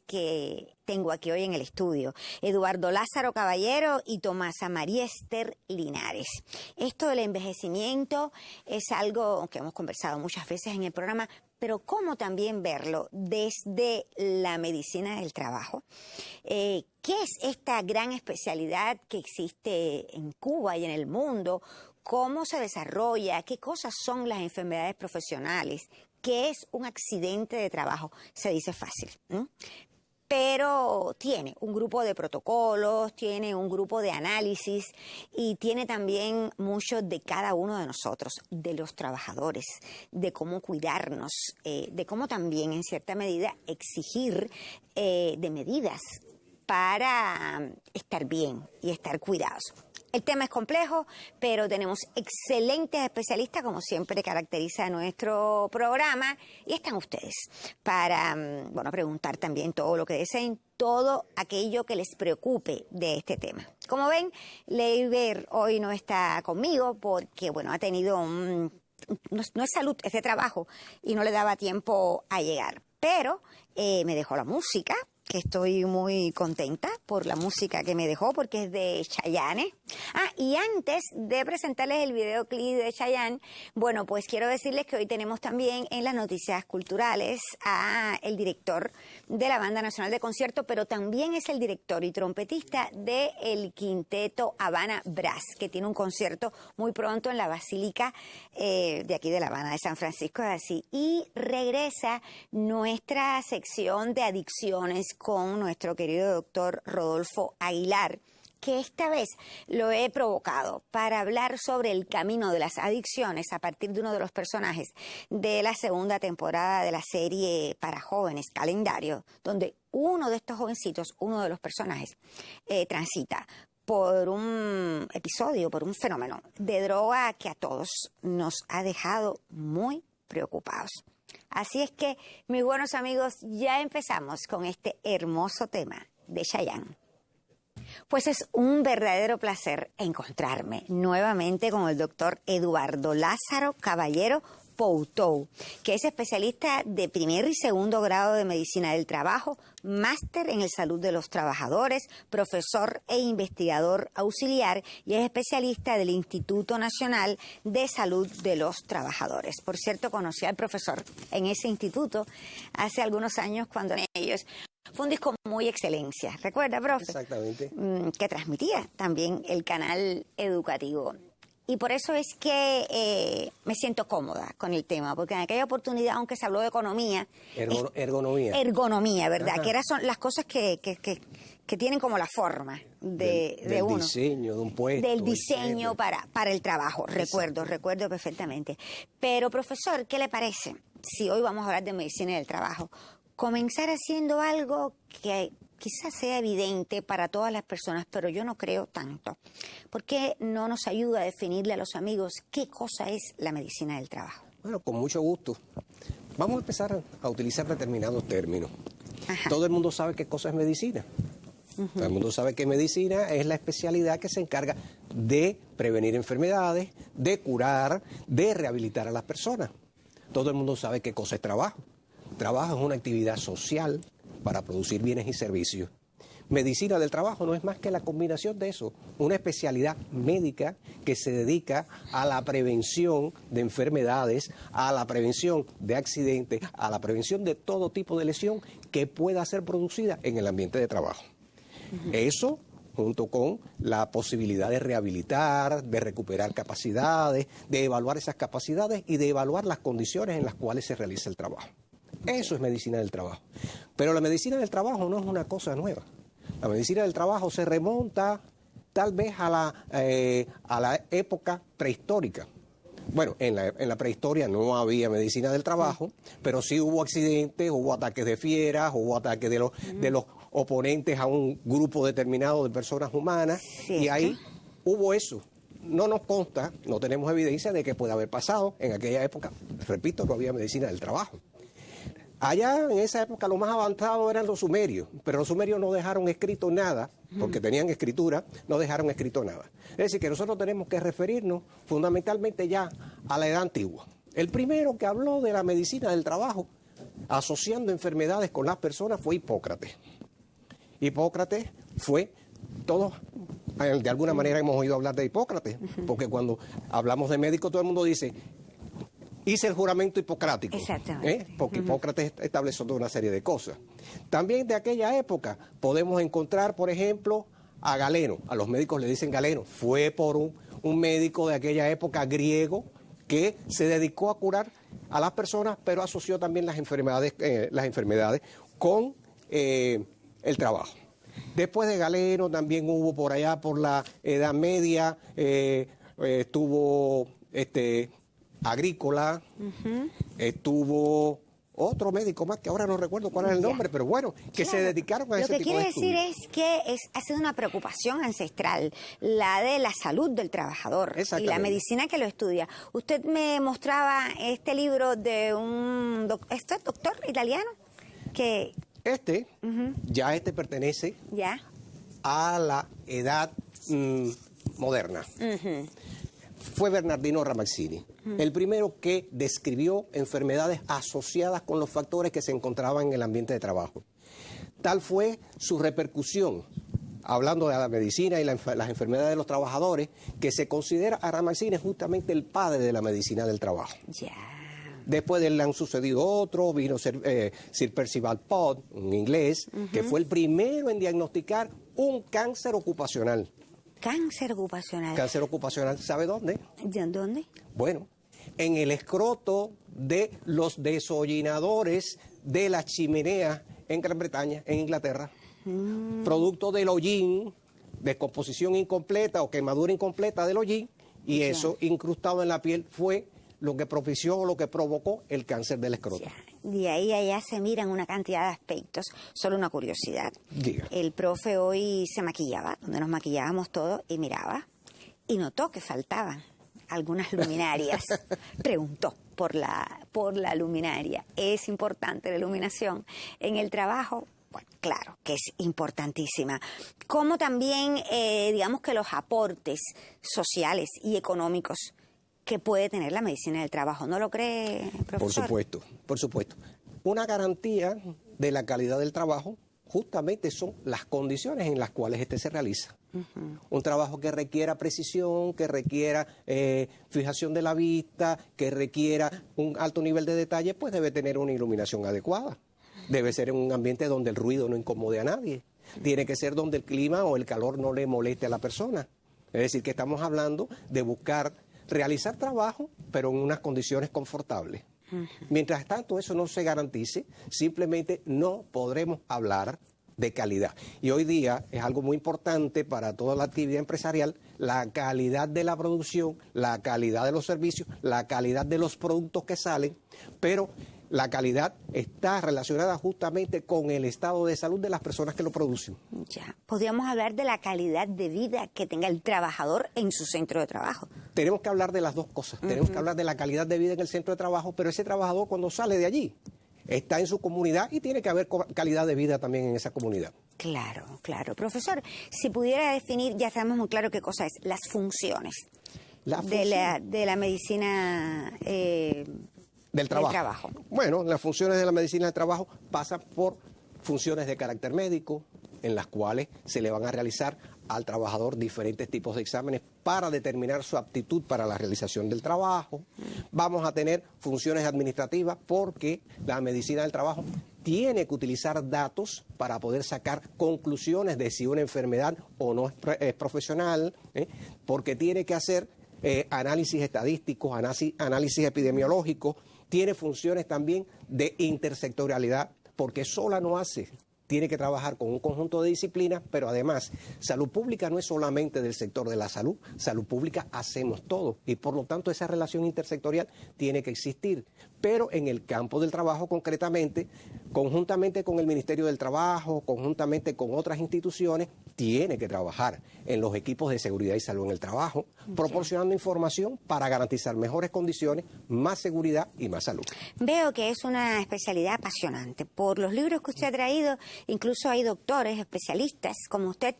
que tengo aquí hoy en el estudio, Eduardo Lázaro Caballero y Tomasa María Esther Linares. Esto del envejecimiento es algo que hemos conversado muchas veces en el programa, pero cómo también verlo desde la medicina del trabajo. ¿Qué es esta gran especialidad que existe en Cuba y en el mundo? ¿Cómo se desarrolla? ¿Qué cosas son las enfermedades profesionales? ¿Qué es un accidente de trabajo? Se dice fácil, ¿no? Pero tiene un grupo de protocolos, tiene un grupo de análisis y tiene también mucho de cada uno de nosotros, de los trabajadores, de cómo cuidarnos, de cómo también en cierta medida exigir de medidas para estar bien y estar cuidados. El tema es complejo, pero tenemos excelentes especialistas, como siempre caracteriza nuestro programa, y están ustedes para, preguntar también todo lo que deseen, todo aquello que les preocupe de este tema. Como ven, Leiber hoy no está conmigo porque, ha tenido no es salud, es de trabajo, y no le daba tiempo a llegar. Pero me dejó la música, que estoy muy contenta por la música que me dejó, porque es de Chayanne. Y antes de presentarles el videoclip de Chayanne, pues quiero decirles que hoy tenemos también en las noticias culturales a el director de la Banda Nacional de Concierto, pero también es el director y trompetista del Quinteto Habana Brass, que tiene un concierto muy pronto en la Basílica de aquí de La Habana, de San Francisco de Asís. Y regresa nuestra sección de adicciones con nuestro querido doctor Rodolfo Aguilar, que esta vez lo he provocado para hablar sobre el camino de las adicciones a partir de uno de los personajes de la segunda temporada de la serie para jóvenes, Calendario, donde uno de estos jovencitos, uno de los personajes, transita por un episodio, por un fenómeno de droga que a todos nos ha dejado muy preocupados. Así es que, mis buenos amigos, ya empezamos con este hermoso tema de Chayanne. Pues es un verdadero placer encontrarme nuevamente con el doctor Eduardo Lázaro Caballero Poutou, que es especialista de primer y segundo grado de Medicina del Trabajo, máster en Salud de los Trabajadores, profesor e investigador auxiliar y es especialista del Instituto Nacional de Salud de los Trabajadores. Por cierto, conocí al profesor en ese instituto hace algunos años cuando ellos... Fue un disco muy excelencia, ¿recuerda, profe? Exactamente. Que transmitía también el canal educativo. Y por eso es que me siento cómoda con el tema, porque en aquella oportunidad, aunque se habló de economía... Ergonomía. Ergonomía, ¿verdad? Ajá. Que eran son las cosas que tienen como la forma de uno. Del diseño de un puesto. Del diseño para el trabajo, recuerdo perfectamente. Pero, profesor, ¿qué le parece si hoy vamos a hablar de medicina del trabajo? Comenzar haciendo algo que quizás sea evidente para todas las personas, pero yo no creo tanto. ¿Por qué no nos ayuda a definirle a los amigos qué cosa es la medicina del trabajo? Bueno, con mucho gusto. Vamos a empezar a utilizar determinados términos. Ajá. Todo el mundo sabe qué cosa es medicina. Todo el mundo sabe que medicina es la especialidad que se encarga de prevenir enfermedades, de curar, de rehabilitar a las personas. Todo el mundo sabe qué cosa es trabajo. Trabajo es una actividad social para producir bienes y servicios. Medicina del trabajo no es más que la combinación de eso, una especialidad médica que se dedica a la prevención de enfermedades, a la prevención de accidentes, a la prevención de todo tipo de lesión que pueda ser producida en el ambiente de trabajo. Eso, junto con la posibilidad de rehabilitar, de recuperar capacidades, de evaluar esas capacidades y de evaluar las condiciones en las cuales se realiza el trabajo. Eso es medicina del trabajo. Pero la medicina del trabajo no es una cosa nueva. La medicina del trabajo se remonta tal vez a la época prehistórica. Bueno, en la prehistoria no había medicina del trabajo, pero sí hubo accidentes, hubo ataques de fieras, hubo ataques de los oponentes a un grupo determinado de personas humanas, y ahí hubo eso. No nos consta, no tenemos evidencia de que pueda haber pasado en aquella época. Repito, no había medicina del trabajo. Allá en esa época lo más avanzado eran los sumerios, pero los sumerios no dejaron escrito nada, porque tenían escritura, no dejaron escrito nada. Es decir, que nosotros tenemos que referirnos fundamentalmente ya a la edad antigua. El primero que habló de la medicina del trabajo asociando enfermedades con las personas fue Hipócrates. Hipócrates fue, todos de alguna manera hemos oído hablar de Hipócrates, porque cuando hablamos de médico todo el mundo dice, hice el juramento hipocrático. Exactamente. Porque Hipócrates estableció toda una serie de cosas. También de aquella época podemos encontrar, por ejemplo, a Galeno. A los médicos le dicen Galeno. Fue por un médico de aquella época griego que se dedicó a curar a las personas, pero asoció también las enfermedades con el trabajo. Después de Galeno también hubo por allá, por la Edad Media, estuvo Agrícola, estuvo otro médico más que ahora no recuerdo cuál es el nombre, pero bueno, que se dedicaron a ese tipo de estudios. Lo que quiere decir es que ha sido una preocupación ancestral, la de la salud del trabajador y la medicina que lo estudia. Usted me mostraba este libro de un doctor italiano que... Ya pertenece a la edad moderna. Fue Bernardino Ramazzini, el primero que describió enfermedades asociadas con los factores que se encontraban en el ambiente de trabajo. Tal fue su repercusión, hablando de la medicina y las enfermedades de los trabajadores, que se considera a Ramazzini justamente el padre de la medicina del trabajo. Después de él le han sucedido otros, vino Sir Percival Pott, un inglés, que fue el primero en diagnosticar un cáncer ocupacional. Cáncer ocupacional. Cáncer ocupacional, ¿sabe dónde? ¿De dónde? Bueno, en el escroto de los desollinadores de las chimeneas en Gran Bretaña, en Inglaterra, producto del hollín, descomposición incompleta o quemadura incompleta del hollín, y eso incrustado en la piel fue lo que propició o lo que provocó el cáncer del escroto. De ahí a allá se miran una cantidad de aspectos. Solo una curiosidad. Diga. El profe hoy se maquillaba, donde nos maquillábamos todos, y miraba, y notó que faltaban algunas luminarias. Preguntó por la luminaria. ¿Es importante la iluminación en el trabajo? Bueno, claro que es importantísima. Como también, digamos que los aportes sociales y económicos que puede tener la medicina del trabajo. ¿No lo cree, profesor? Por supuesto, por supuesto. Una garantía de la calidad del trabajo justamente son las condiciones en las cuales se realiza. Un trabajo que requiera precisión, que requiera fijación de la vista, que requiera un alto nivel de detalle, pues debe tener una iluminación adecuada. Debe ser en un ambiente donde el ruido no incomode a nadie. Tiene que ser donde el clima o el calor no le moleste a la persona. Es decir, que estamos hablando de buscar realizar trabajo, pero en unas condiciones confortables. Mientras tanto eso no se garantice, simplemente no podremos hablar de calidad. Y hoy día es algo muy importante para toda la actividad empresarial, la calidad de la producción, la calidad de los servicios, la calidad de los productos que salen, pero la calidad está relacionada justamente con el estado de salud de las personas que lo producen. Ya, podríamos hablar de la calidad de vida que tenga el trabajador en su centro de trabajo. Tenemos que hablar de las dos cosas. Tenemos que hablar de la calidad de vida en el centro de trabajo, pero ese trabajador cuando sale de allí está en su comunidad y tiene que haber calidad de vida también en esa comunidad. Claro, claro. Profesor, si pudiera definir, ya sabemos muy claro qué cosa es, las funciones de la medicina del trabajo. Bueno, las funciones de la medicina del trabajo pasan por funciones de carácter médico, en las cuales se le van a realizar al trabajador diferentes tipos de exámenes para determinar su aptitud para la realización del trabajo. Vamos a tener funciones administrativas porque la medicina del trabajo tiene que utilizar datos para poder sacar conclusiones de si una enfermedad o no es profesional, porque tiene que hacer análisis estadísticos, análisis epidemiológicos, tiene funciones también de intersectorialidad, porque sola no hace. Tiene que trabajar con un conjunto de disciplinas, pero además, salud pública no es solamente del sector de la salud, salud pública hacemos todo y por lo tanto esa relación intersectorial tiene que existir. Pero en el campo del trabajo concretamente, conjuntamente con el Ministerio del Trabajo, conjuntamente con otras instituciones, tiene que trabajar en los equipos de seguridad y salud en el trabajo, proporcionando información para garantizar mejores condiciones, más seguridad y más salud. Veo que es una especialidad apasionante. Por los libros que usted ha traído, incluso hay doctores, especialistas como usted,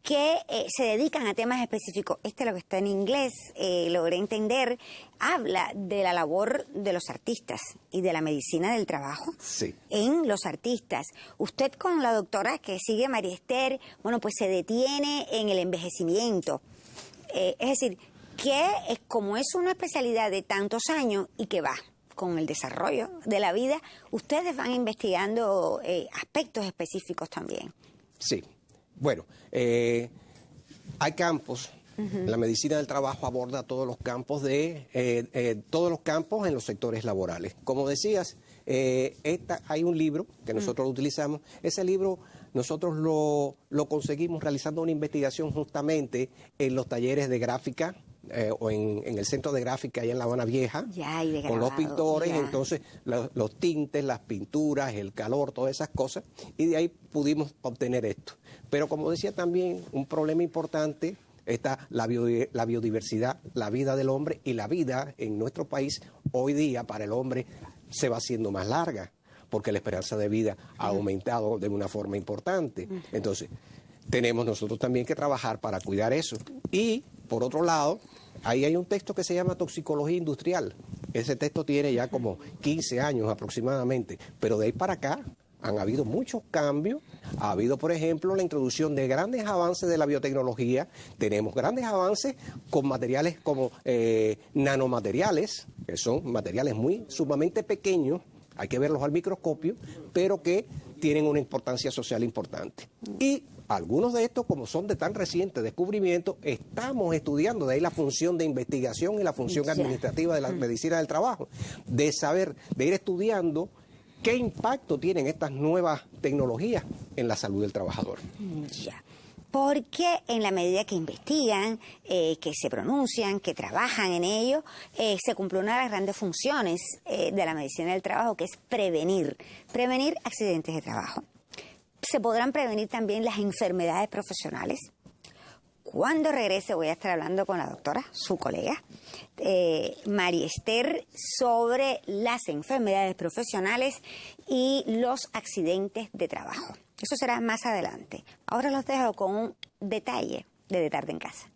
que se dedican a temas específicos. Lo que está en inglés, logré entender, habla de la labor de los artistas y de la medicina del trabajo en los artistas. Usted con la doctora que sigue, María Esther, bueno, pues se detiene en el envejecimiento. Es decir, que como es una especialidad de tantos años y que va con el desarrollo de la vida, ustedes van investigando aspectos específicos también. Sí. Bueno, hay campos. La medicina del trabajo aborda todos los campos en los sectores laborales. Como decías, hay un libro que nosotros utilizamos. Ese libro nosotros lo conseguimos realizando una investigación justamente en los talleres de gráfica o en el centro de gráfica allá en La Habana Vieja, con los pintores. Entonces los tintes, las pinturas, el calor, todas esas cosas, y de ahí pudimos obtener esto. Pero como decía también, un problema importante está la biodiversidad, la vida del hombre, y la vida en nuestro país hoy día para el hombre se va haciendo más larga, porque la esperanza de vida ha aumentado de una forma importante. Entonces, tenemos nosotros también que trabajar para cuidar eso. Y, por otro lado, ahí hay un texto que se llama Toxicología Industrial. Ese texto tiene ya como 15 años aproximadamente, pero de ahí para acá han habido muchos cambios. Ha habido, por ejemplo, la introducción de grandes avances de la biotecnología. Tenemos grandes avances con materiales como nanomateriales, que son materiales sumamente pequeños, hay que verlos al microscopio, pero que tienen una importancia social importante. Y algunos de estos, como son de tan reciente descubrimiento, estamos estudiando, de ahí la función de investigación y la función administrativa de la medicina del trabajo, de ir estudiando qué impacto tienen estas nuevas tecnologías en la salud del trabajador. Porque en la medida que investigan, que se pronuncian, que trabajan en ello, se cumple una de las grandes funciones de la medicina del trabajo, que es prevenir accidentes de trabajo. Se podrán prevenir también las enfermedades profesionales. Cuando regrese voy a estar hablando con la doctora, su colega, María Esther, sobre las enfermedades profesionales y los accidentes de trabajo. Eso será más adelante. Ahora los dejo con un detalle de Tarde en Casa.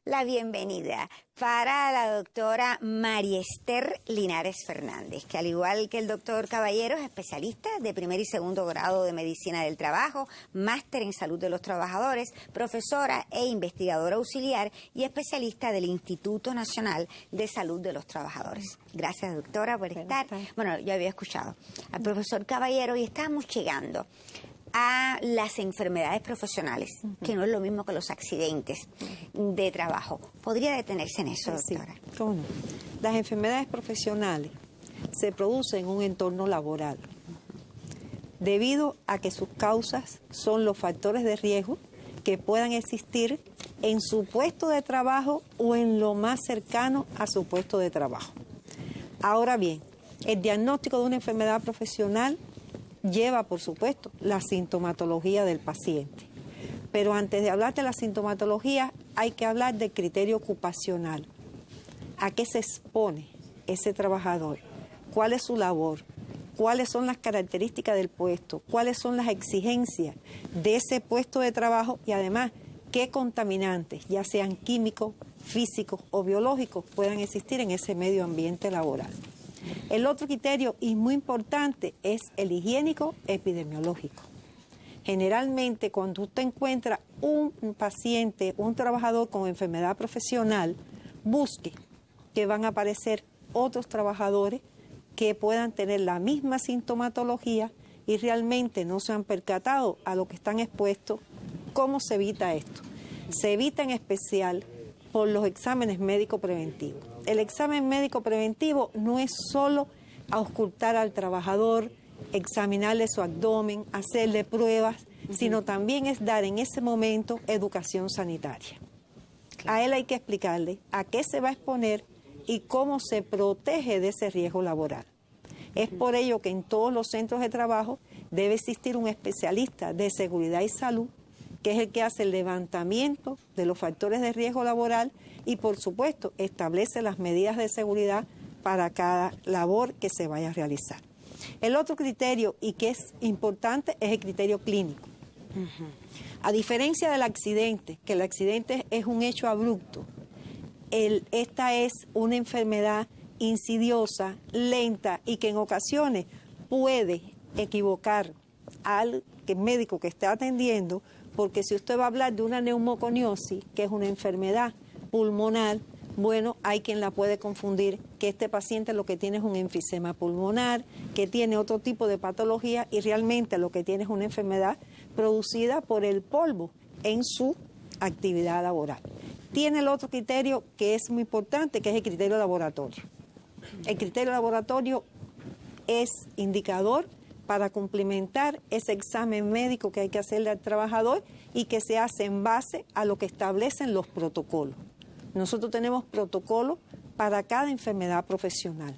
La bienvenida para la doctora María Esther Linares Fernández, que al igual que el doctor Caballero es especialista de primer y segundo grado de Medicina del Trabajo, máster en Salud de los Trabajadores, profesora e investigadora auxiliar y especialista del Instituto Nacional de Salud de los Trabajadores. Gracias, doctora, por estar. Bueno, yo había escuchado al profesor Caballero y estamos llegando a las enfermedades profesionales, que no es lo mismo que los accidentes de trabajo. ¿Podría detenerse en eso, doctora? Sí, ¿cómo no? Las enfermedades profesionales se producen en un entorno laboral, debido a que sus causas son los factores de riesgo que puedan existir en su puesto de trabajo o en lo más cercano a su puesto de trabajo. Ahora bien, el diagnóstico de una enfermedad profesional lleva, por supuesto, la sintomatología del paciente. Pero antes de hablar de la sintomatología, hay que hablar del criterio ocupacional. ¿A qué se expone ese trabajador? ¿Cuál es su labor? ¿Cuáles son las características del puesto? ¿Cuáles son las exigencias de ese puesto de trabajo? Y además, ¿qué contaminantes, ya sean químicos, físicos o biológicos puedan existir en ese medio ambiente laboral. El otro criterio, y muy importante, es el higiénico epidemiológico. Generalmente, cuando usted encuentra un paciente, un trabajador con enfermedad profesional, busque que van a aparecer otros trabajadores que puedan tener la misma sintomatología y realmente no se han percatado a lo que están expuestos. ¿Cómo se evita esto? Se evita en especial por los exámenes médico preventivos. El examen médico preventivo no es solo auscultar al trabajador, examinarle su abdomen, hacerle pruebas, sino también es dar en ese momento educación sanitaria. A él hay que explicarle a qué se va a exponer y cómo se protege de ese riesgo laboral. Es por ello que en todos los centros de trabajo debe existir un especialista de seguridad y salud, que es el que hace el levantamiento de los factores de riesgo laboral y, por supuesto, establece las medidas de seguridad para cada labor que se vaya a realizar. El otro criterio, y que es importante, es el criterio clínico. A diferencia del accidente, que el accidente es un hecho abrupto, esta es una enfermedad insidiosa, lenta y que en ocasiones puede equivocar al médico que esté atendiendo, porque si usted va a hablar de una neumoconiosis, que es una enfermedad pulmonar, bueno, hay quien la puede confundir, que este paciente lo que tiene es un enfisema pulmonar, que tiene otro tipo de patología y realmente lo que tiene es una enfermedad producida por el polvo en su actividad laboral. Tiene el otro criterio que es muy importante, que es el criterio laboratorio. El criterio laboratorio es indicador para cumplimentar ese examen médico que hay que hacerle al trabajador y que se hace en base a lo que establecen los protocolos. Nosotros tenemos protocolos para cada enfermedad profesional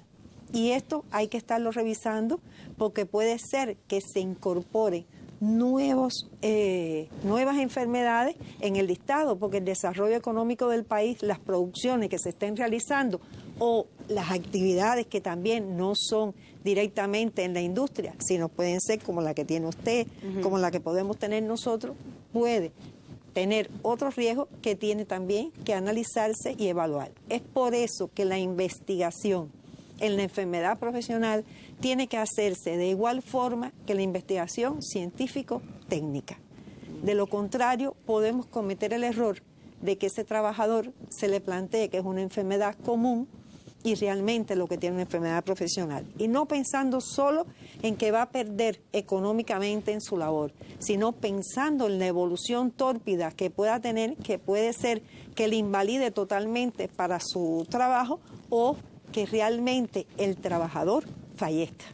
y esto hay que estarlo revisando porque puede ser que se incorporen nuevas enfermedades en el listado, porque el desarrollo económico del país, las producciones que se estén realizando o las actividades que también no son directamente en la industria, sino pueden ser como la que tiene usted, como la que podemos tener nosotros, puede tener otros riesgos que tiene también que analizarse y evaluar. Es por eso que la investigación en la enfermedad profesional tiene que hacerse de igual forma que la investigación científico-técnica. De lo contrario, podemos cometer el error de que ese trabajador se le plantee que es una enfermedad común y realmente lo que tiene una enfermedad profesional. Y no pensando solo en que va a perder económicamente en su labor, sino pensando en la evolución tórpida que pueda tener, que puede ser que le invalide totalmente para su trabajo o que realmente el trabajador fallezca.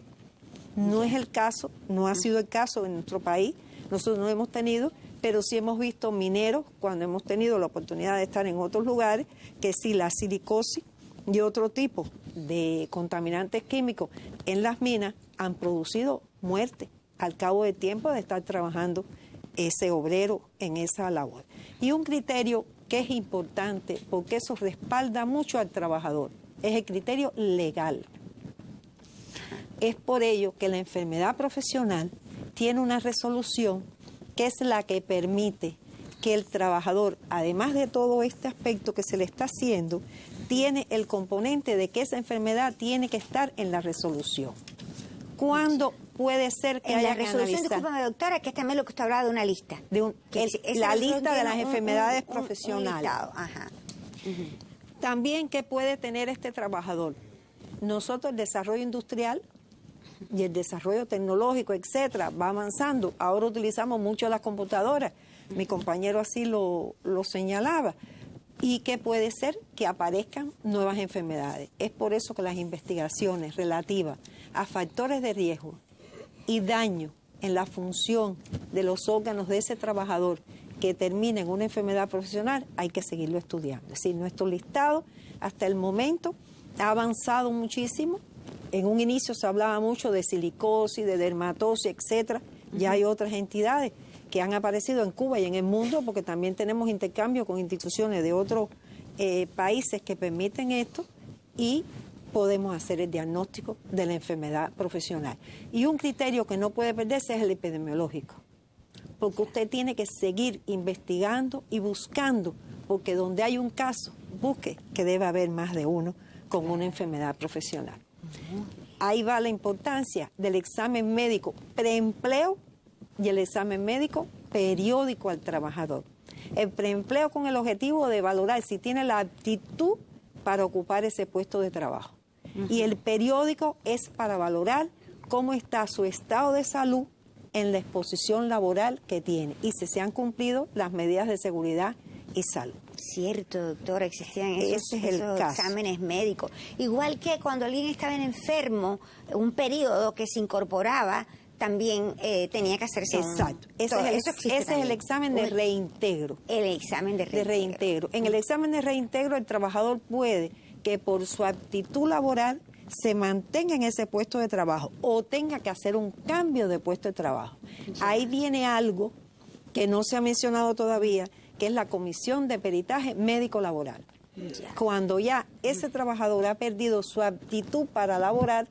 No es el caso, no ha sido el caso en nuestro país, nosotros no hemos tenido, pero sí hemos visto mineros, cuando hemos tenido la oportunidad de estar en otros lugares, que sí la silicosis y otro tipo de contaminantes químicos en las minas han producido muerte al cabo de tiempo de estar trabajando ese obrero en esa labor. Y un criterio que es importante, porque eso respalda mucho al trabajador, es el criterio legal. Es por ello que la enfermedad profesional tiene una resolución que es la que permite que el trabajador, además de todo este aspecto que se le está haciendo, tiene el componente de que esa enfermedad tiene que estar en la resolución. ¿Cuándo puede ser que haya que analizar? En la resolución, discúlpame doctora, que es también lo que usted hablaba de una lista. La lista de las enfermedades profesionales. Ajá. También, ¿qué puede tener este trabajador? Nosotros el desarrollo industrial y el desarrollo tecnológico, etcétera, va avanzando. Ahora utilizamos mucho las computadoras. Mi compañero así lo señalaba. ¿Y qué puede ser? Que aparezcan nuevas enfermedades. Es por eso que las investigaciones relativas a factores de riesgo y daño en la función de los órganos de ese trabajador que termine en una enfermedad profesional, hay que seguirlo estudiando. Es decir, nuestro listado hasta el momento ha avanzado muchísimo. En un inicio se hablaba mucho de silicosis, de dermatosis, etcétera. Ya hay otras entidades que han aparecido en Cuba y en el mundo, porque también tenemos intercambio con instituciones de otros países que permiten esto y podemos hacer el diagnóstico de la enfermedad profesional. Y un criterio que no puede perderse es el epidemiológico, porque usted tiene que seguir investigando y buscando, porque donde hay un caso busque que debe haber más de uno con una enfermedad profesional. Ahí va la importancia del examen médico preempleo y el examen médico periódico al trabajador. El preempleo con el objetivo de valorar si tiene la aptitud para ocupar ese puesto de trabajo. Y el periódico es para valorar cómo está su estado de salud en la exposición laboral que tiene y si se han cumplido las medidas de seguridad y salud. Cierto, doctora, existían esos caso. exámenes médicos. Igual que cuando alguien estaba enfermo, un periodo que se incorporaba, también tenía que hacerse Exacto. Ese es el examen de reintegro. El examen de reintegro. En el examen de reintegro el trabajador puede que por su aptitud laboral se mantenga en ese puesto de trabajo o tenga que hacer un cambio de puesto de trabajo. Ahí viene algo que no se ha mencionado todavía, que es la comisión de peritaje médico laboral. Cuando ya ese trabajador ha perdido su aptitud para laborar,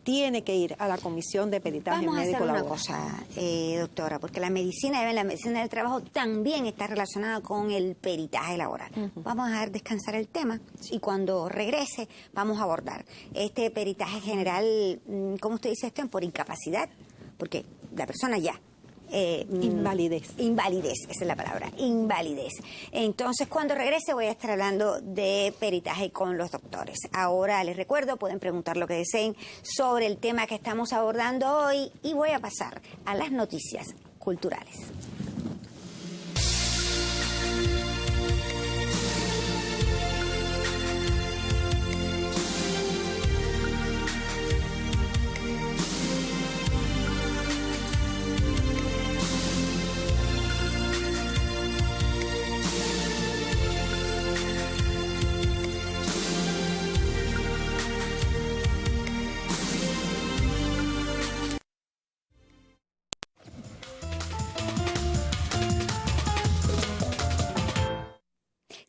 tiene que ir a la comisión de peritaje médico laboral. Vamos a hacer una cosa, doctora, porque la medicina del trabajo también está relacionada con el peritaje laboral. Vamos a dejar descansar el tema y cuando regrese vamos a abordar este peritaje general, ¿cómo usted dice esto? Por incapacidad, porque la persona ya... invalidez. Invalidez, esa es la palabra, invalidez. Entonces, cuando regrese voy a estar hablando de peritaje con los doctores. Ahora les recuerdo, pueden preguntar lo que deseen sobre el tema que estamos abordando hoy y voy a pasar a las noticias culturales.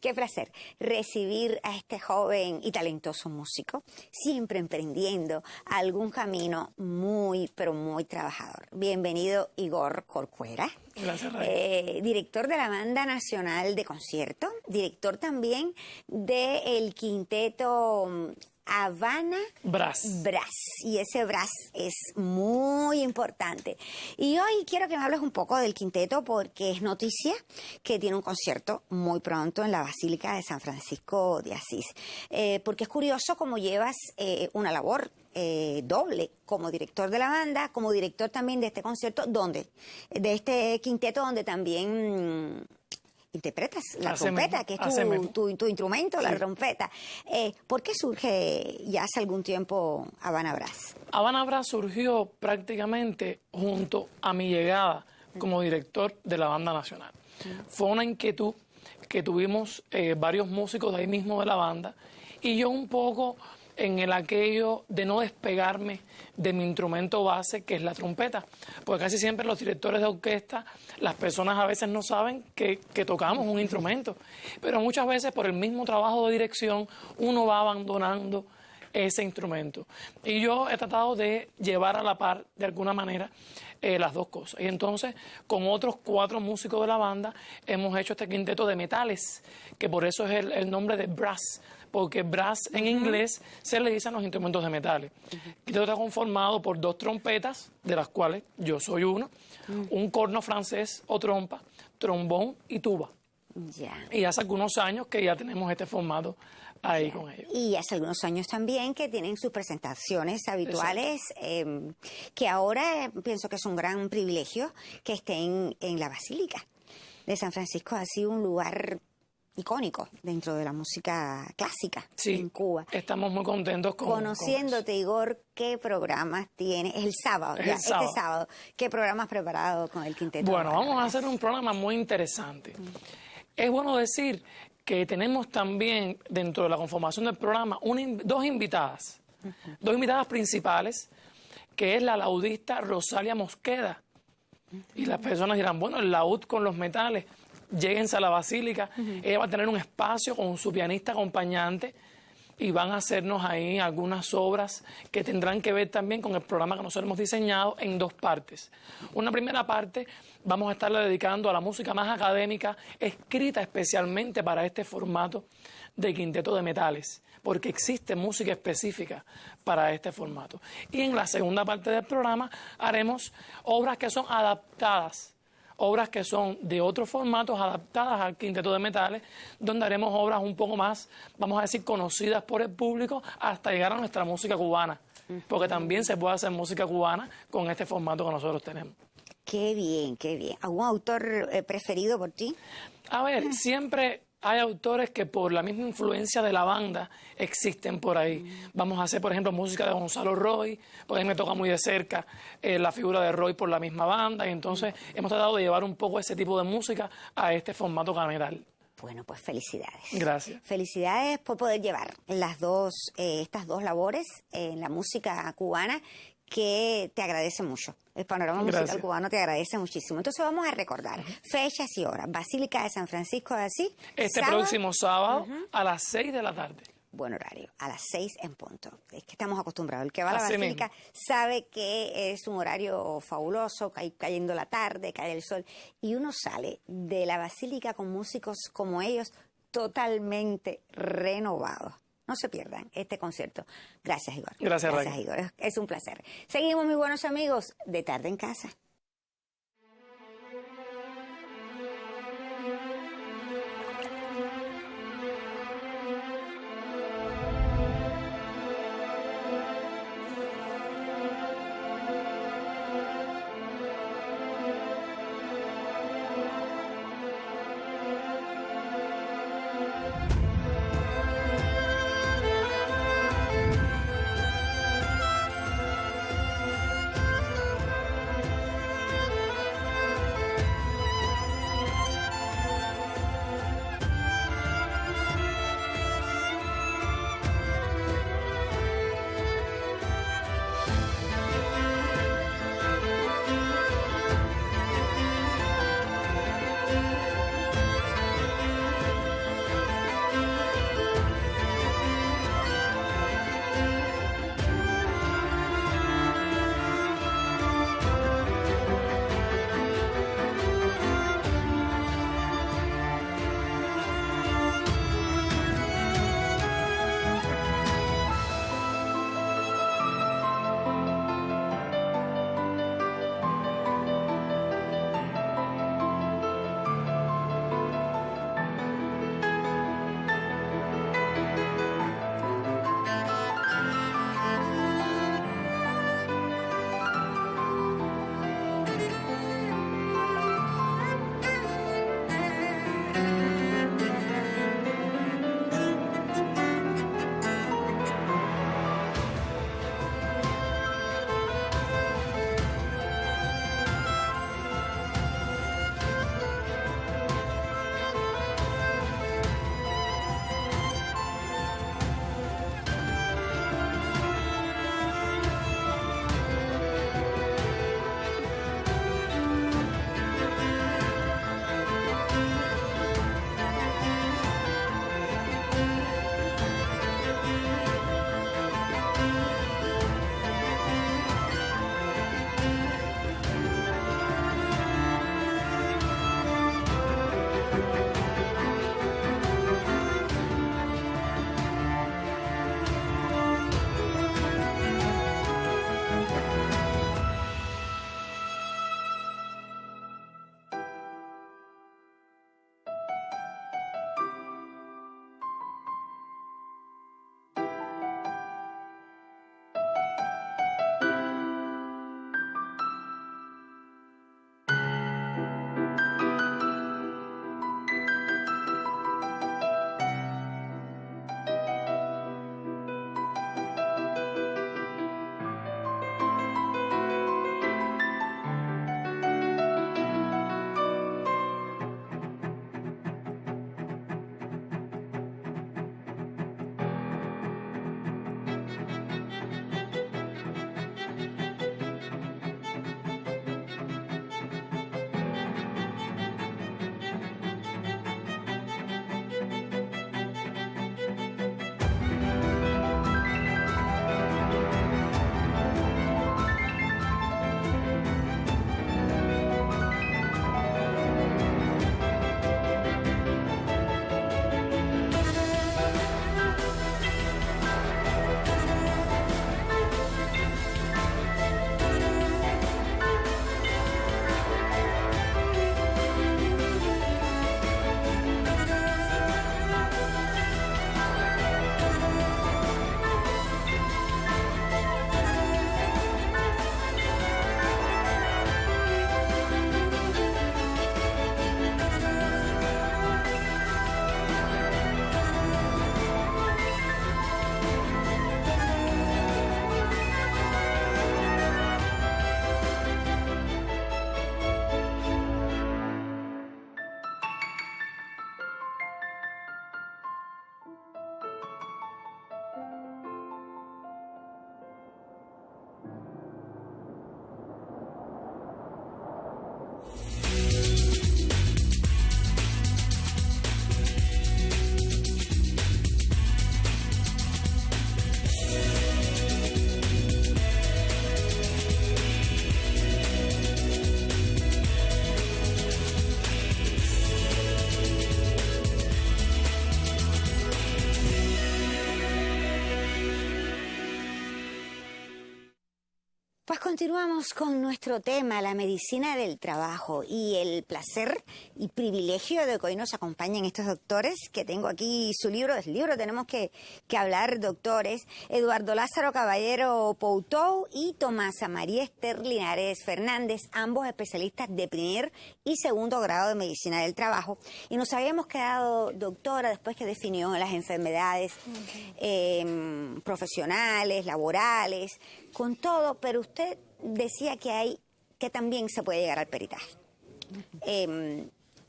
Qué placer recibir a este joven y talentoso músico, siempre emprendiendo algún camino muy, pero muy trabajador. Bienvenido, Igor Corcuera. Gracias, Ray. Director de la Banda Nacional de Concierto, director también del quinteto Habana Brass. Y ese brass es muy importante. Y hoy quiero que me hables un poco del quinteto porque es noticia que tiene un concierto muy pronto en la Basílica de San Francisco de Asís. Porque es curioso cómo llevas una labor doble como director de la banda, como director también de este concierto, de este quinteto donde también... interpretas la trompeta, que es tu instrumento, sí. La trompeta. ¿Por qué surge ya hace algún tiempo Habana Brass? Habana Brass surgió prácticamente junto a mi llegada como director de la Banda Nacional. Fue una inquietud que tuvimos varios músicos de ahí mismo de la banda y yo un poco en el aquello de no despegarme de mi instrumento base, que es la trompeta. Porque casi siempre los directores de orquesta, las personas a veces no saben que tocamos un instrumento. Pero muchas veces por el mismo trabajo de dirección uno va abandonando ese instrumento. Y yo he tratado de llevar a la par, de alguna manera, las dos cosas. Y entonces, con otros 4 músicos de la banda, hemos hecho este quinteto de metales, que por eso es el nombre de brass, porque brass en inglés se le dicen los instrumentos de metales. El quinteto está conformado por 2 trompetas, de las cuales yo soy uno, un corno francés o trompa, trombón y tuba. Y hace algunos años que ya tenemos este formato ahí con ellos. Y hace algunos años también que tienen sus presentaciones habituales, que ahora pienso que es un gran privilegio que estén en la Basílica de San Francisco. Ha sido un lugar icónico dentro de la música clásica en Cuba. Estamos muy contentos conociéndote, Igor, ¿qué programas tienes? Es el sábado, este sábado. ¿Qué programas preparados con el quinteto? Bueno, vamos a hacer un programa muy interesante. Es bueno decir que tenemos también dentro de la conformación del programa 2 invitadas, 2 invitadas principales, que es la laudista Rosalia Mosqueda. Y las personas dirán, bueno, el laúd con los metales, lléguense a la Basílica. Ella va a tener un espacio con su pianista acompañante y van a hacernos ahí algunas obras que tendrán que ver también con el programa que nosotros hemos diseñado en 2 partes. Una primera parte vamos a estarla dedicando a la música más académica, escrita especialmente para este formato de quinteto de metales, porque existe música específica para este formato. Y en la segunda parte del programa haremos obras que son adaptadas, obras que son de otros formatos adaptadas al quinteto de metales, donde haremos obras un poco más, vamos a decir, conocidas por el público hasta llegar a nuestra música cubana, porque también se puede hacer música cubana con este formato que nosotros tenemos. Qué bien, qué bien. ¿Algún autor preferido por ti? A ver, siempre hay autores que por la misma influencia de la banda existen por ahí. Vamos a hacer, por ejemplo, música de Gonzalo Roy, porque a mí me toca muy de cerca la figura de Roy por la misma banda, y entonces hemos tratado de llevar un poco ese tipo de música a este formato cameral. Bueno, pues felicidades. Gracias. Felicidades por poder llevar estas dos labores en la música cubana, que te agradece mucho. El panorama musical cubano te agradece muchísimo. Entonces vamos a recordar fechas y horas. Basílica de San Francisco de Asís. Próximo sábado a las 6 de la tarde. Buen horario, a las 6 en punto. Es que estamos acostumbrados. El que va a la Basílica sabe que es un horario fabuloso, cayendo la tarde, cae el sol. Y uno sale de la Basílica con músicos como ellos totalmente renovados. No se pierdan este concierto. Gracias, Igor. Gracias, Igor. Es un placer. Seguimos, mis buenos amigos, de Tarde en Casa. Pues continuamos con nuestro tema, la medicina del trabajo, y el placer y privilegio de que hoy nos acompañen estos doctores, que tengo aquí su libro, tenemos que hablar, doctores, Eduardo Lázaro Caballero Poutou y Tomasa María Esther Linares Fernández, ambos especialistas de primer y segundo grado de medicina del trabajo. Y nos habíamos quedado, doctora, después que definió las enfermedades profesionales, laborales, con todo, pero usted decía que también se puede llegar al peritaje.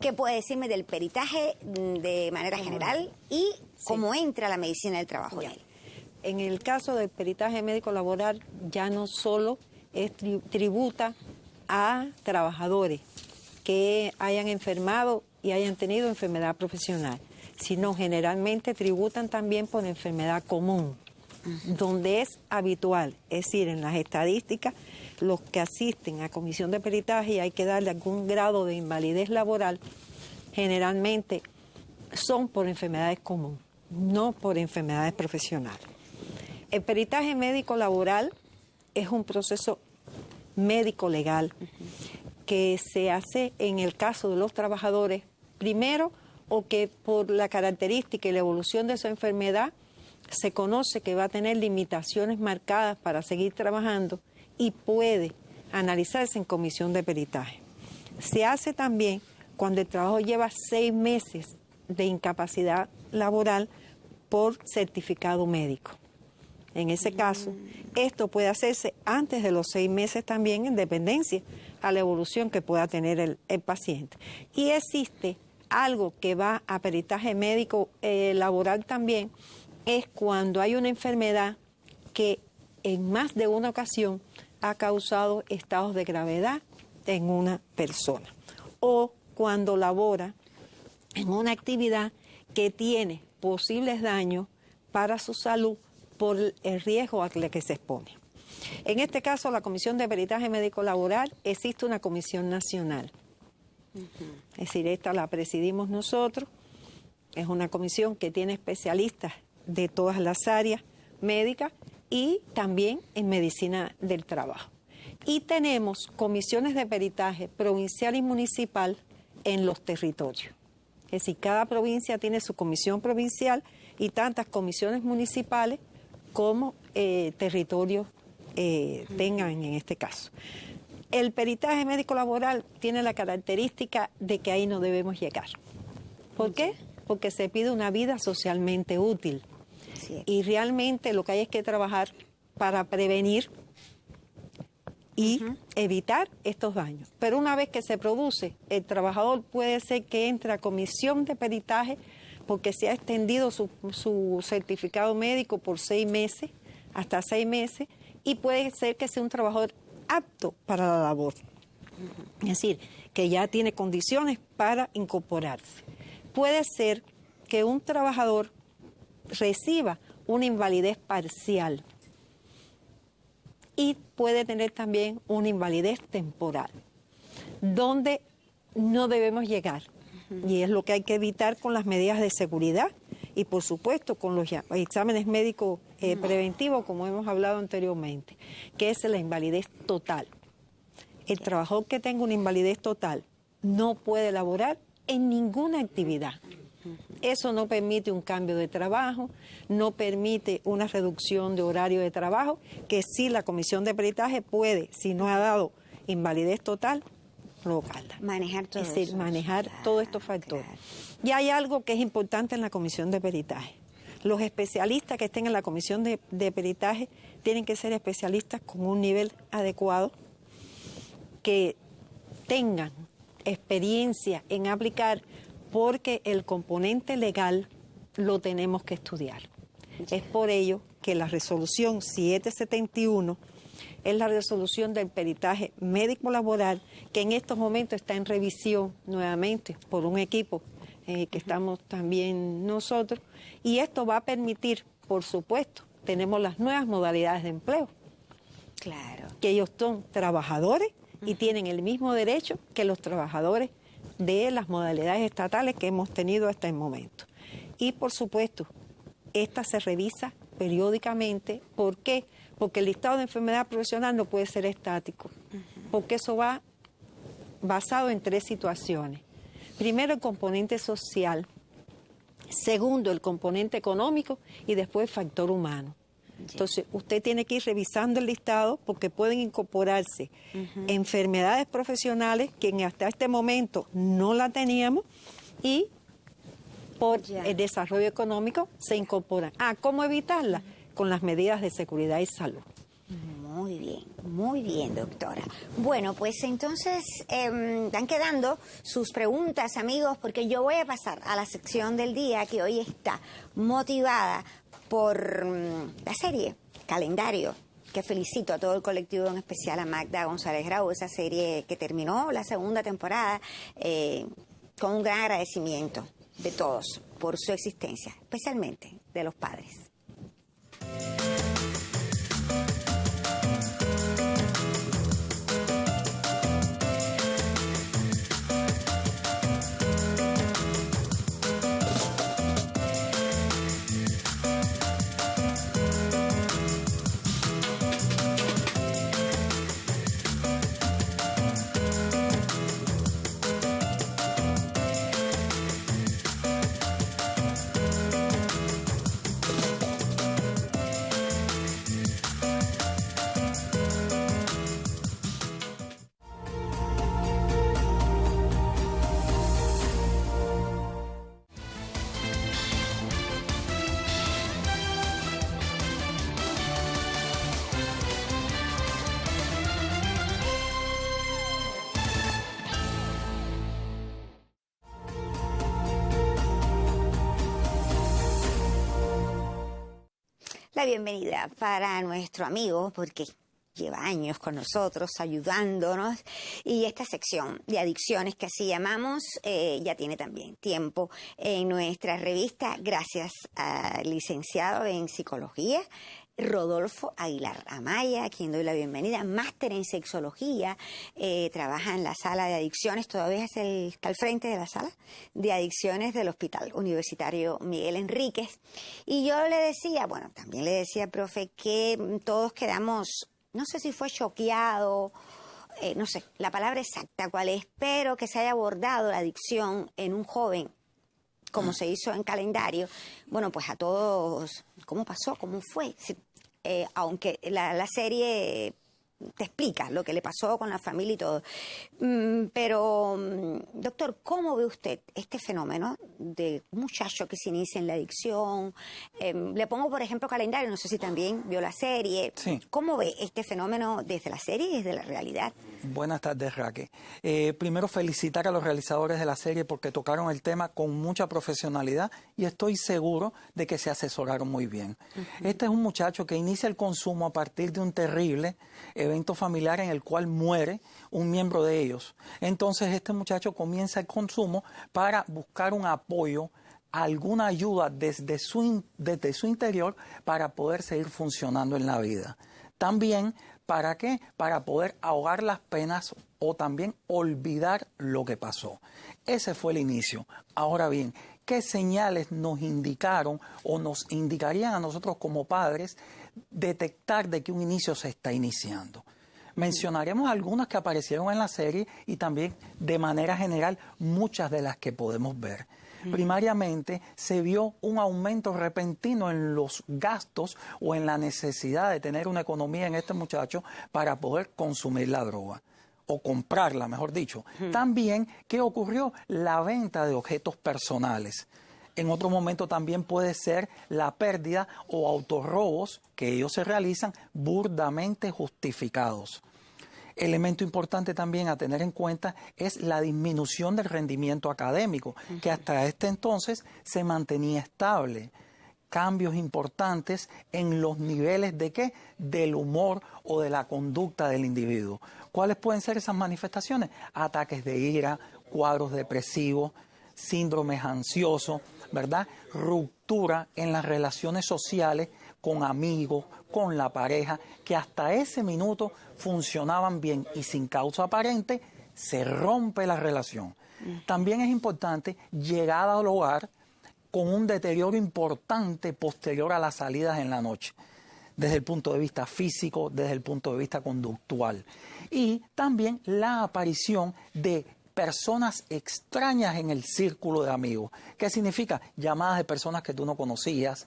¿Qué puede decirme del peritaje de manera general y cómo entra la medicina del trabajo en él? En el caso del peritaje médico laboral, ya no solo tributa a trabajadores que hayan enfermado y hayan tenido enfermedad profesional, sino generalmente tributan también por enfermedad común, donde es habitual, es decir, en las estadísticas, los que asisten a comisión de peritaje y hay que darle algún grado de invalidez laboral, generalmente son por enfermedades comunes, no por enfermedades profesionales. El peritaje médico laboral es un proceso médico legal que se hace en el caso de los trabajadores, primero, o que por la característica y la evolución de su enfermedad se conoce que va a tener limitaciones marcadas para seguir trabajando y puede analizarse en comisión de peritaje. Se hace también cuando el trabajo lleva 6 meses de incapacidad laboral por certificado médico. En ese caso, esto puede hacerse antes de los 6 meses también, en dependencia a la evolución que pueda tener el paciente. Y existe algo que va a peritaje médico laboral también, es cuando hay una enfermedad que en más de una ocasión ha causado estados de gravedad en una persona, o cuando labora en una actividad que tiene posibles daños para su salud por el riesgo a que se expone. En este caso, la Comisión de Peritaje Médico Laboral, existe una comisión nacional. Es decir, esta la presidimos nosotros, es una comisión que tiene especialistas de todas las áreas médicas y también en medicina del trabajo. Y tenemos comisiones de peritaje provincial y municipal en los territorios. Es decir, cada provincia tiene su comisión provincial y tantas comisiones municipales como territorios tengan en este caso. El peritaje médico laboral tiene la característica de que ahí no debemos llegar. ¿Por qué? Porque se pide una vida socialmente útil. Sí. Y realmente lo que hay es que trabajar para prevenir y evitar estos daños. Pero una vez que se produce, el trabajador puede ser que entre a comisión de peritaje porque se ha extendido su certificado médico por 6 meses, hasta 6 meses, y puede ser que sea un trabajador apto para la labor. Es decir, que ya tiene condiciones para incorporarse. Puede ser que un trabajador reciba una invalidez parcial y puede tener también una invalidez temporal, donde no debemos llegar. Y es lo que hay que evitar con las medidas de seguridad y, por supuesto, con los exámenes médicos preventivos, como hemos hablado anteriormente, que es la invalidez total. El trabajador que tenga una invalidez total no puede laborar en ninguna actividad. Eso no permite un cambio de trabajo, no permite una reducción de horario de trabajo, que sí la comisión de peritaje puede, si no ha dado invalidez total, provocarla. Manejar todo Es decir, eso. manejar todos estos factores. Claro. Y hay algo que es importante en la comisión de peritaje. Los especialistas que estén en la comisión de peritaje tienen que ser especialistas con un nivel adecuado, que tengan experiencia en aplicar, porque el componente legal lo tenemos que estudiar. Es por ello que la resolución 771 es la resolución del peritaje médico laboral, que en estos momentos está en revisión nuevamente por un equipo que estamos también nosotros, y esto va a permitir, por supuesto, tenemos las nuevas modalidades de empleo. Claro. Que ellos son trabajadores y tienen el mismo derecho que los trabajadores de las modalidades estatales que hemos tenido hasta el momento. Y por supuesto, esta se revisa periódicamente. ¿Por qué? Porque el listado de enfermedad profesional no puede ser estático, porque eso va basado en 3 situaciones. Primero, el componente social. Segundo, el componente económico y después el factor humano. Entonces, usted tiene que ir revisando el listado porque pueden incorporarse enfermedades profesionales que hasta este momento no la teníamos y por el desarrollo económico se incorporan. ¿Cómo evitarla? Con las medidas de seguridad y salud. Muy bien, doctora. Bueno, pues entonces están quedando sus preguntas, amigos, porque yo voy a pasar a la sección del día que hoy está motivada por la serie Calendario, que felicito a todo el colectivo, en especial a Magda González Grau, esa serie que terminó la segunda temporada con un gran agradecimiento de todos por su existencia, especialmente de los padres. La bienvenida para nuestro amigo, porque lleva años con nosotros, ayudándonos, y esta sección de adicciones que así llamamos, ya tiene también tiempo en nuestra revista, gracias al licenciado en psicología, Rodolfo Aguilar Amaya, a quien doy la bienvenida, máster en sexología, trabaja en la sala de adicciones, todavía está al frente de la sala de adicciones del Hospital Universitario Miguel Enríquez. Y yo le decía, bueno, también le decía, profe, que todos quedamos, no sé si fue choqueado, no sé la palabra exacta cuál es, pero que se haya abordado la adicción en un joven, como se hizo en Calendario. Bueno, pues a todos, ¿cómo pasó? ¿Cómo fue? Aunque la serie te explica lo que le pasó con la familia y todo. Pero, doctor, ¿cómo ve usted este fenómeno de un muchacho que se inicia en la adicción? Le pongo, por ejemplo, Calendario, no sé si también vio la serie. Sí. ¿Cómo ve este fenómeno desde la serie y desde la realidad? Buenas tardes, Raquel. Primero, felicitar a los realizadores de la serie porque tocaron el tema con mucha profesionalidad y estoy seguro de que se asesoraron muy bien. Este es un muchacho que inicia el consumo a partir de un terrible evento familiar en el cual muere un miembro de ellos. Entonces, este muchacho comienza el consumo para buscar un apoyo, alguna ayuda desde su interior para poder seguir funcionando en la vida. También, ¿para qué? Para poder ahogar las penas o también olvidar lo que pasó. Ese fue el inicio. Ahora bien, ¿qué señales nos indicaron o nos indicarían a nosotros como padres detectar de que un inicio se está iniciando? Mencionaremos algunas que aparecieron en la serie y también de manera general muchas de las que podemos ver. Primariamente se vio un aumento repentino en los gastos o en la necesidad de tener una economía en este muchacho para poder consumir la droga o comprarla, mejor dicho. También, ¿qué ocurrió? La venta de objetos personales. En otro momento también puede ser la pérdida o autorrobos que ellos se realizan burdamente justificados. Elemento importante también a tener en cuenta es la disminución del rendimiento académico, que hasta este entonces se mantenía estable. Cambios importantes en los niveles de ¿qué? Del humor o de la conducta del individuo. ¿Cuáles pueden ser esas manifestaciones? Ataques de ira, cuadros depresivos, síndromes ansiosos, ¿verdad? Ruptura en las relaciones sociales con amigos, con la pareja, que hasta ese minuto funcionaban bien y sin causa aparente, se rompe la relación. También es importante llegada al hogar, con un deterioro importante posterior a las salidas en la noche, desde el punto de vista físico, desde el punto de vista conductual. Y también la aparición de personas extrañas en el círculo de amigos. ¿Qué significa? Llamadas de personas que tú no conocías,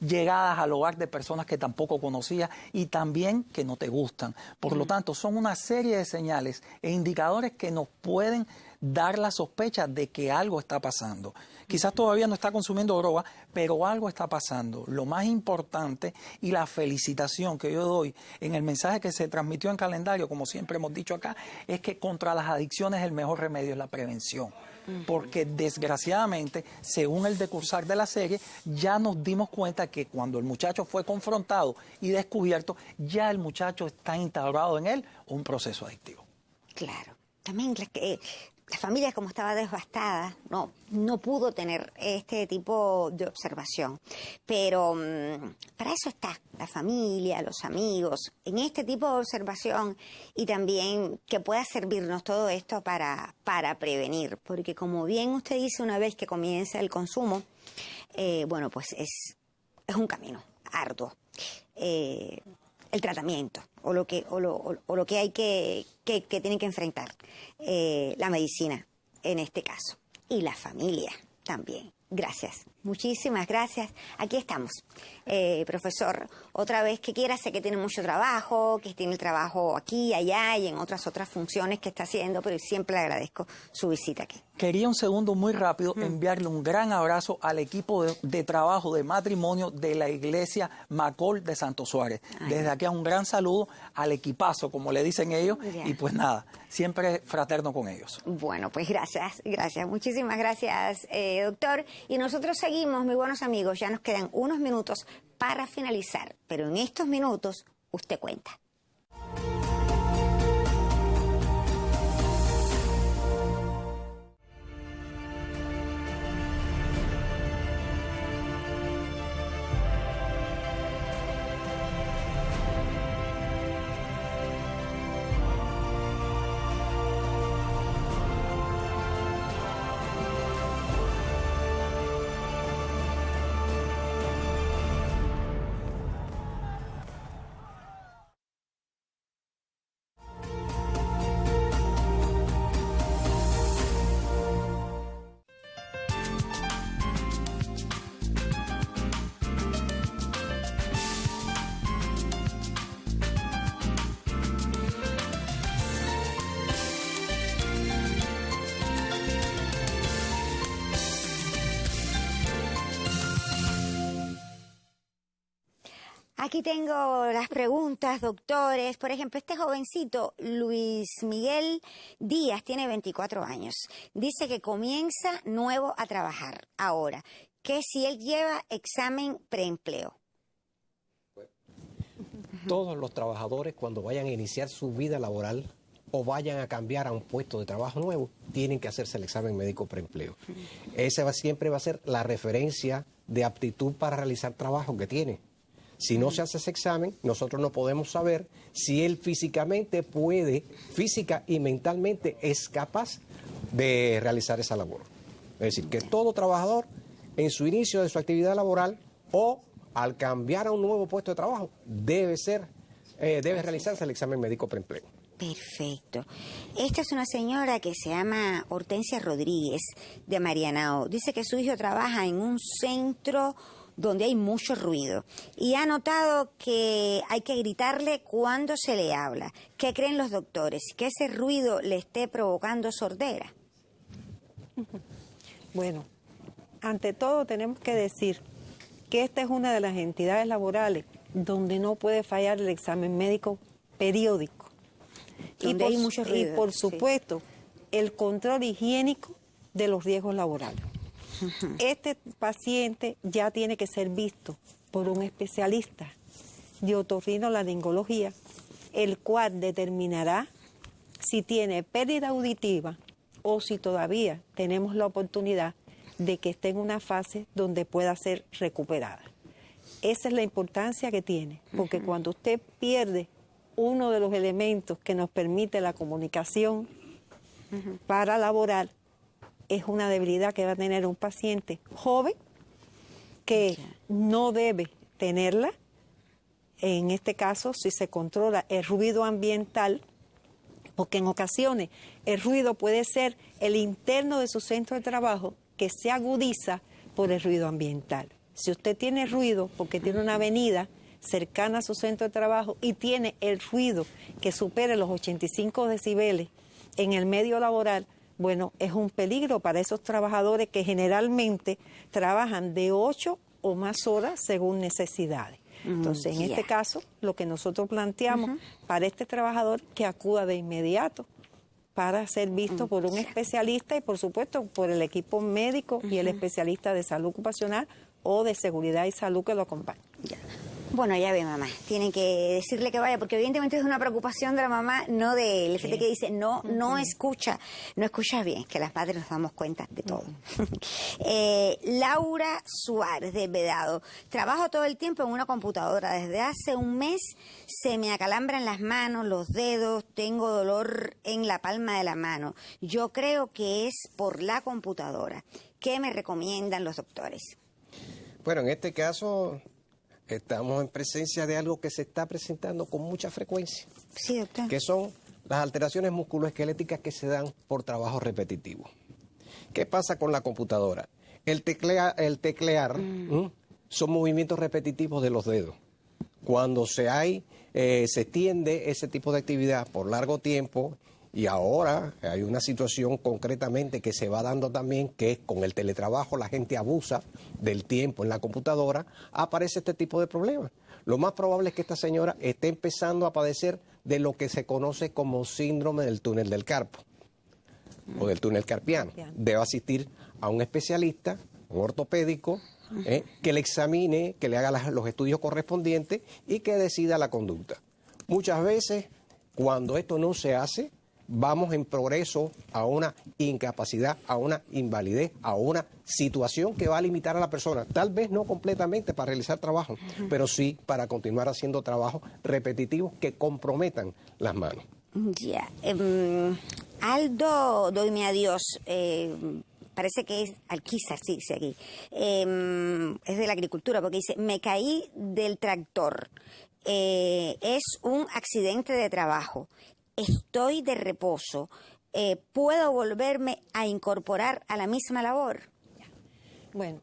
llegadas al hogar de personas que tampoco conocías y también que no te gustan. Por lo tanto, son una serie de señales e indicadores que nos pueden dar la sospecha de que algo está pasando. Quizás todavía no está consumiendo droga, pero algo está pasando. Lo más importante y la felicitación que yo doy en el mensaje que se transmitió en calendario, como siempre hemos dicho acá, es que contra las adicciones el mejor remedio es la prevención. Porque desgraciadamente, según el decursar de la serie, ya nos dimos cuenta que cuando el muchacho fue confrontado y descubierto, ya el muchacho está instaurado en él un proceso adictivo. Claro. También la familia, como estaba devastada, no pudo tener este tipo de observación. Pero para eso está la familia, los amigos, en este tipo de observación, y también que pueda servirnos todo esto para prevenir. Porque como bien usted dice, una vez que comienza el consumo, bueno, pues es un camino arduo. El tratamiento o lo que hay que tienen que enfrentar la medicina en este caso y la familia también. Gracias, muchísimas gracias. Aquí estamos, profesor, otra vez que quiera, sé que tiene mucho trabajo, que tiene el trabajo aquí, allá y en otras funciones que está haciendo, pero siempre le agradezco su visita aquí. Quería un segundo muy rápido enviarle un gran abrazo al equipo de trabajo de matrimonio de la iglesia Macol de Santo Suárez. Desde aquí un gran saludo al equipazo, como le dicen ellos, y pues nada, siempre fraterno con ellos. Bueno, pues gracias, muchísimas gracias, doctor. Y nosotros seguimos, mis buenos amigos, ya nos quedan unos minutos para finalizar, pero en estos minutos usted cuenta. Aquí tengo las preguntas, doctores. Por ejemplo, este jovencito, Luis Miguel Díaz, tiene 24 años. Dice que comienza nuevo a trabajar ahora, que si él lleva examen preempleo. Todos los trabajadores, cuando vayan a iniciar su vida laboral o vayan a cambiar a un puesto de trabajo nuevo, tienen que hacerse el examen médico preempleo. Esa siempre va a ser la referencia de aptitud para realizar trabajo que tiene. Si no se hace ese examen, nosotros no podemos saber si él físicamente puede, física y mentalmente es capaz de realizar esa labor. Es decir, que todo trabajador en su inicio de su actividad laboral o al cambiar a un nuevo puesto de trabajo debe realizarse el examen médico preempleo. Perfecto. Esta es una señora que se llama Hortensia Rodríguez de Marianao. Dice que su hijo trabaja en un centro donde hay mucho ruido y ha notado que hay que gritarle cuando se le habla. ¿Qué creen los doctores? ¿Que ese ruido le esté provocando sordera? Bueno, ante todo tenemos que decir que esta es una de las entidades laborales donde no puede fallar el examen médico periódico. Donde hay mucho ruido. Y por supuesto, el control higiénico de los riesgos laborales. Este paciente ya tiene que ser visto por un especialista de otorrinolaringología, el cual determinará si tiene pérdida auditiva o si todavía tenemos la oportunidad de que esté en una fase donde pueda ser recuperada. Esa es la importancia que tiene, porque cuando usted pierde uno de los elementos que nos permite la comunicación para laborar, es una debilidad que va a tener un paciente joven que no debe tenerla. En este caso, si se controla el ruido ambiental, porque en ocasiones el ruido puede ser el interno de su centro de trabajo que se agudiza por el ruido ambiental. Si usted tiene ruido porque tiene una avenida cercana a su centro de trabajo y tiene el ruido que supere los 85 decibeles en el medio laboral, bueno, es un peligro para esos trabajadores que generalmente trabajan de 8 o más horas según necesidades. Entonces, en este caso, lo que nosotros planteamos para este trabajador que acuda de inmediato para ser visto por un especialista y, por supuesto, por el equipo médico y el especialista de salud ocupacional o de seguridad y salud que lo acompaña. Bueno, ya ve, mamá, tienen que decirle que vaya, porque evidentemente es una preocupación de la mamá, no de él. Fíjate que dice, no escucha bien, que las madres nos damos cuenta de todo. Laura Suárez, de Vedado. Trabajo todo el tiempo en una computadora. Desde hace un mes se me acalambran las manos, los dedos, tengo dolor en la palma de la mano. Yo creo que es por la computadora. ¿Qué me recomiendan los doctores? Bueno, en este caso estamos en presencia de algo que se está presentando con mucha frecuencia, Sí, doctor. que son las alteraciones musculoesqueléticas que se dan por trabajo repetitivo. ¿Qué pasa con la computadora? El teclear son movimientos repetitivos de los dedos. Cuando se extiende ese tipo de actividad por largo tiempo, y ahora hay una situación concretamente que se va dando también, que es con el teletrabajo, la gente abusa del tiempo en la computadora, aparece este tipo de problemas. Lo más probable es que esta señora esté empezando a padecer de lo que se conoce como síndrome del túnel del carpo o del túnel carpiano. Debe asistir a un especialista, un ortopédico, que le examine, que le haga los estudios correspondientes y que decida la conducta. Muchas veces, cuando esto no se hace, vamos en progreso a una incapacidad, a una invalidez, a una situación que va a limitar a la persona. Tal vez no completamente para realizar trabajo, pero sí para continuar haciendo trabajos repetitivos que comprometan las manos. Ya. Aldo, doyme a Dios. Parece que es Alquizar, sí, dice aquí. Es de la agricultura, porque dice, me caí del tractor. Es un accidente de trabajo. Estoy de reposo. ¿Puedo volverme a incorporar a la misma labor? Bueno,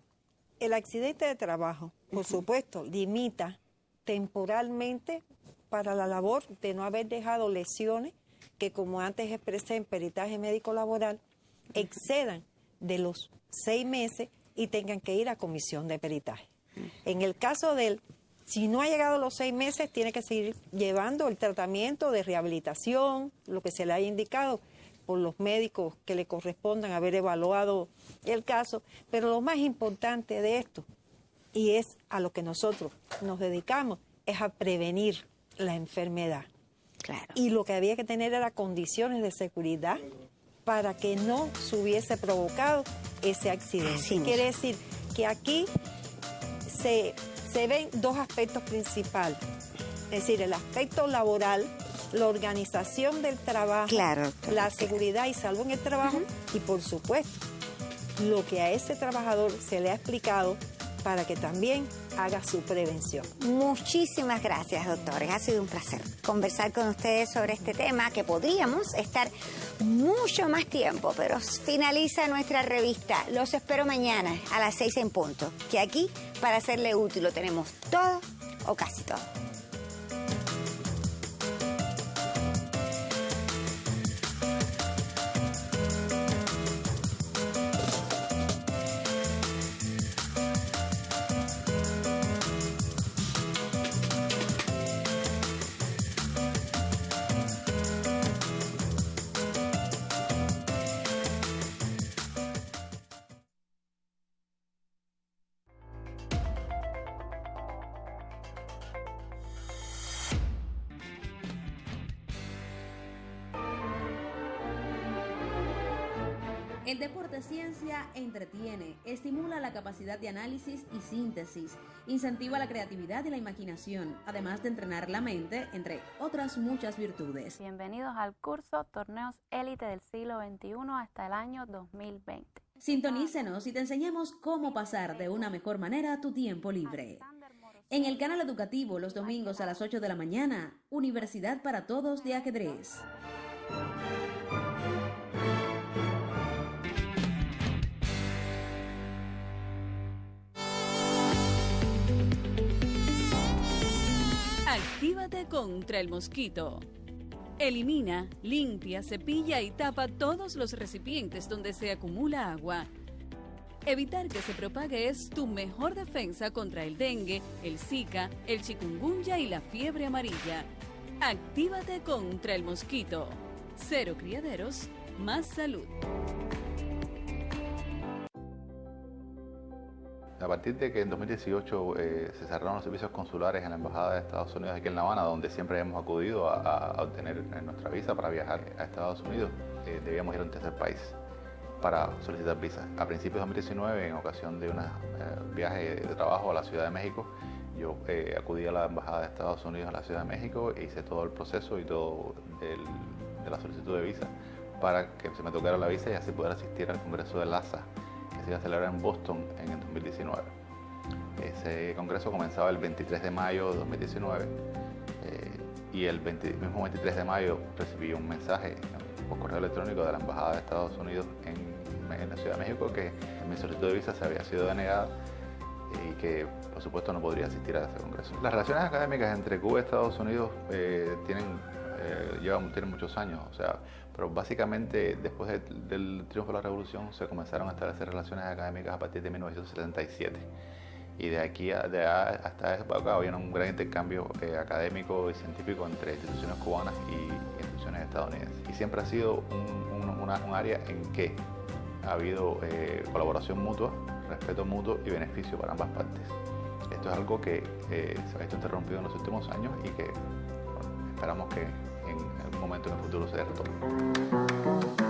el accidente de trabajo, por supuesto, limita temporalmente para la labor de no haber dejado lesiones que, como antes expresé en peritaje médico laboral, excedan de los 6 meses y tengan que ir a comisión de peritaje. En el caso de él, si no ha llegado a los 6 meses, tiene que seguir llevando el tratamiento de rehabilitación, lo que se le haya indicado por los médicos que le correspondan haber evaluado el caso. Pero lo más importante de esto, y es a lo que nosotros nos dedicamos, es a prevenir la enfermedad. Claro. Y lo que había que tener era condiciones de seguridad para que no se hubiese provocado ese accidente. Así Quiere decir que aquí se ven 2 aspectos principales, es decir, el aspecto laboral, la organización del trabajo, Claro, la seguridad y salud en el trabajo y, por supuesto, lo que a ese trabajador se le ha explicado para que también haga su prevención. Muchísimas gracias, doctores. Ha sido un placer conversar con ustedes sobre este tema, que podríamos estar mucho más tiempo, pero finaliza nuestra revista. Los espero mañana a las 6 en punto, que aquí, para serle útil, lo tenemos todo o casi todo. El deporte ciencia entretiene, estimula la capacidad de análisis y síntesis, incentiva la creatividad y la imaginación, además de entrenar la mente, entre otras muchas virtudes. Bienvenidos al curso Torneos Élite del siglo XXI hasta el año 2020. Sintonícenos y te enseñamos cómo pasar de una mejor manera tu tiempo libre. En el canal educativo los domingos a las 8 de la mañana, Universidad para Todos de Ajedrez. Actívate contra el mosquito. Elimina, limpia, cepilla y tapa todos los recipientes donde se acumula agua. Evitar que se propague es tu mejor defensa contra el dengue, el zika, el chikungunya y la fiebre amarilla. Actívate contra el mosquito. 0 criaderos, más salud. A partir de que en 2018 se cerraron los servicios consulares en la Embajada de Estados Unidos aquí en La Habana, donde siempre hemos acudido a obtener nuestra visa para viajar a Estados Unidos, debíamos ir a un tercer país para solicitar visa. A principios de 2019, en ocasión de un viaje de trabajo a la Ciudad de México, yo acudí a la Embajada de Estados Unidos a la Ciudad de México e hice todo el proceso y todo de la solicitud de visa para que se me tocara la visa y así poder asistir al Congreso de LASA, que se iba a celebrar en Boston en el 2019. Ese congreso comenzaba el 23 de mayo de 2019 y el mismo 23 de mayo recibí un mensaje por correo electrónico de la Embajada de Estados Unidos en la Ciudad de México que mi solicitud de visa se había sido denegada y que por supuesto no podría asistir a ese congreso. Las relaciones académicas entre Cuba y Estados Unidos tienen muchos años, pero básicamente después del triunfo de la Revolución se comenzaron a establecer relaciones académicas a partir de 1977 y de aquí hasta esa época había un gran intercambio académico y científico entre instituciones cubanas y instituciones estadounidenses y siempre ha sido un área en que ha habido colaboración mutua, respeto mutuo y beneficio para ambas partes. Esto es algo que se ha visto interrumpido en los últimos años y que esperamos que en algún momento en el futuro se retome.